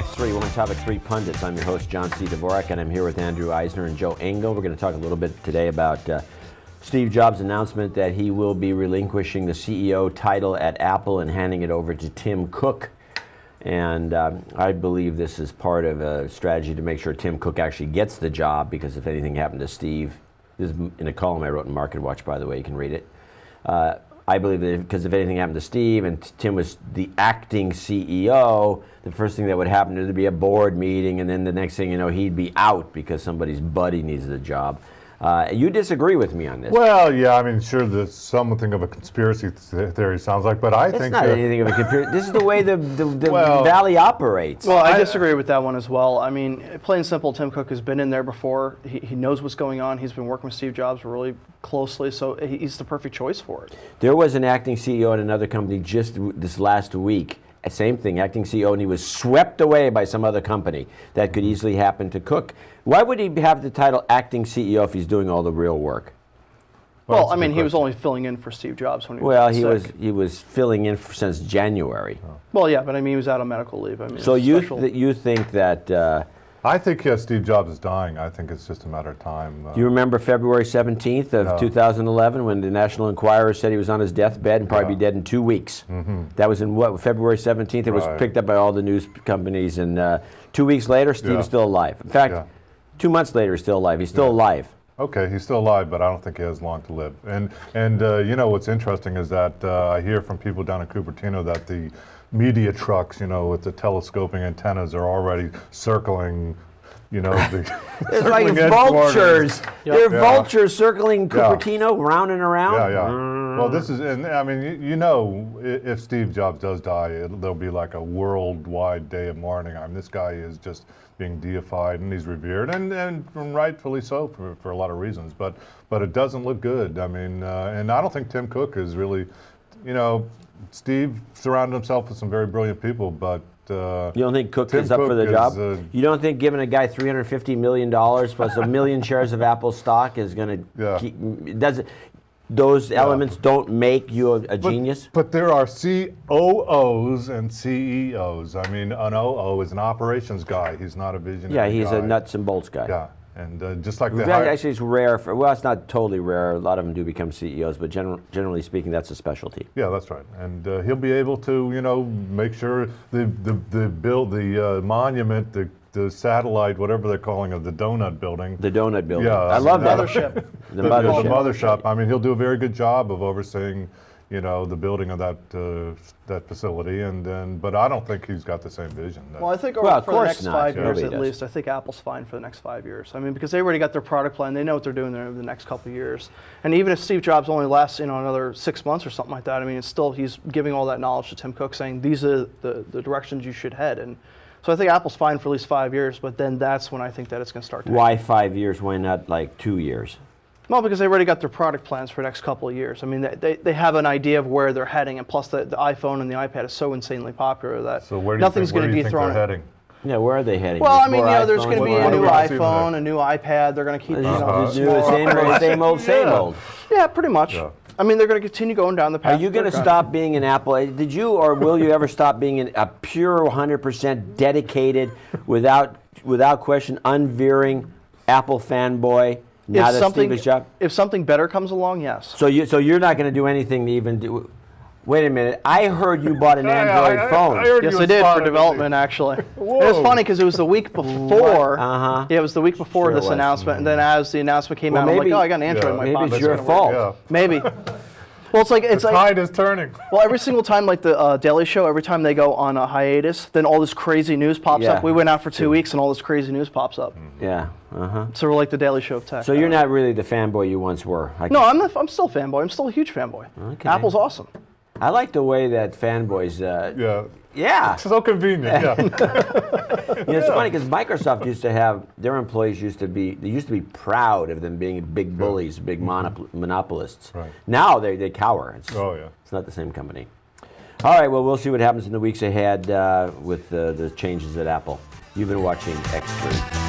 X3, One Topic, Three Pundits. I'm your host, John C. Dvorak, and I'm here with Andrew Eisner and Joe Engo. We're going to talk a little bit today about Steve Jobs' announcement that he will be relinquishing the CEO title at Apple and handing it over to Tim Cook. And I believe this is part of a strategy to make sure Tim Cook actually gets the job, because if anything happened to Steve, this is in a column I wrote in Market Watch, by the way, you can read it. I believe that because if anything happened to Steve and Tim was the acting CEO, the first thing that would happen is there'd be a board meeting, and then the next thing you know, he'd be out because somebody's buddy needs the job. You disagree with me on this? Well, yeah, I mean, sure, there's something of a conspiracy theory sounds like, but I think it's not anything of a conspiracy. This is the way the Valley operates. Well, I disagree with that one as well. I mean, plain and simple, Tim Cook has been in there before. He knows what's going on. He's been working with Steve Jobs really closely, so he's the perfect choice for it. There was an acting CEO at another company just this last week. Same thing, acting CEO, and he was swept away by some other company. That could easily happen to Cook. Why would he have the title acting CEO if he's doing all the real work? Well, I mean, he was only filling in for Steve Jobs when he was sick. He was filling in since January. Oh. Well, yeah, but I mean, he was out on medical leave. I mean, so you think that? I think Steve Jobs is dying. I think it's just a matter of time. Do you remember February 17th of 2011 when the National Enquirer said he was on his deathbed and probably be dead in 2 weeks? Mm-hmm. That was in what, February 17th? It was picked up by all the news companies, and 2 weeks later, Steve's still alive. In fact, 2 months later, he's still alive. He's still alive. Okay, he's still alive, but I don't think he has long to live. And you know what's interesting is that I hear from people down in Cupertino that the media trucks, you know, with the telescoping antennas are already circling, you know, it's like vultures. They're vultures circling Cupertino, round and around. Well, this is, and I mean, you know, if Steve Jobs does die, there'll be like a worldwide day of mourning. I mean, this guy is just being deified, and he's revered, and rightfully so for a lot of reasons. But it doesn't look good. I mean, and I don't think Tim Cook is really, you know, Steve surrounded himself with some very brilliant people, but you don't think Cook is up for the job? You don't think giving a guy $350 million plus a million shares of Apple stock is going to keep? Does it? Those elements don't make you a genius? But there are COOs and CEOs. I mean, an OO is an operations guy. He's not a visionary guy. Yeah, he's a nuts and bolts guy. Yeah, and just like actually, it's rare. Well, it's not totally rare. A lot of them do become CEOs, but generally speaking, that's a specialty. Yeah, that's right. And he'll be able to, you know, make sure the monument, the satellite, whatever they're calling it, the donut building. The donut building. Yeah, I love that. Mothership. The mothership. The mothership. I mean, he'll do a very good job of overseeing, you know, the building of that facility, but I don't think he's got the same vision. Well, I think for the next 5 years at least, I think Apple's fine for the next 5 years. I mean, because they already got their product plan, they know what they're doing there over the next couple of years. And even if Steve Jobs only lasts, you know, another 6 months or something like that, I mean, it's still, he's giving all that knowledge to Tim Cook, saying these are the directions you should head. And so I think Apple's fine for at least 5 years, but then that's when I think that it's going to start. Why 5 years? Why not like 2 years? Well, because they already got their product plans for the next couple of years. I mean, they have an idea of where they're heading, and plus the iPhone and the iPad is so insanely popular that nothing's going to be thrown. Heading? Yeah, where are they heading? Well, I mean, you know, there's going to be a new iPhone, a new iPad. They're going to keep same old. Yeah, pretty much. Yeah. I mean, they're going to continue going down the path. Are you going to stop being an Apple? Did you, or will you ever stop being a pure 100% dedicated, without question, unveering Apple fanboy? If something better comes along, yes. So you're not going to do anything to even do. Wait a minute. I heard you bought an Android phone. Yes, I did, for development, actually. It was funny because it was the week before. Yeah, it was the week before this announcement, and then as the announcement came out, I'm like, oh, I got an Android in my pocket. Maybe it's your fault. Yeah. Maybe. Well, it's like the tide is turning. Well, every single time, like the Daily Show, every time they go on a hiatus, then all this crazy news pops up. We went out for 2 weeks, and all this crazy news pops up. Yeah. So we're like the Daily Show of tech. So you're not really the fanboy you once were. No, I'm still a fanboy. I'm still a huge fanboy. Okay. Apple's awesome. I like the way that fanboys. Yeah. It's so convenient. Yeah. It's funny because Microsoft used to have their employees used to be proud of them being big bullies, big monopolists. Right. Now they cower. It's not the same company. All right. Well, we'll see what happens in the weeks ahead with the changes at Apple. You've been watching X3.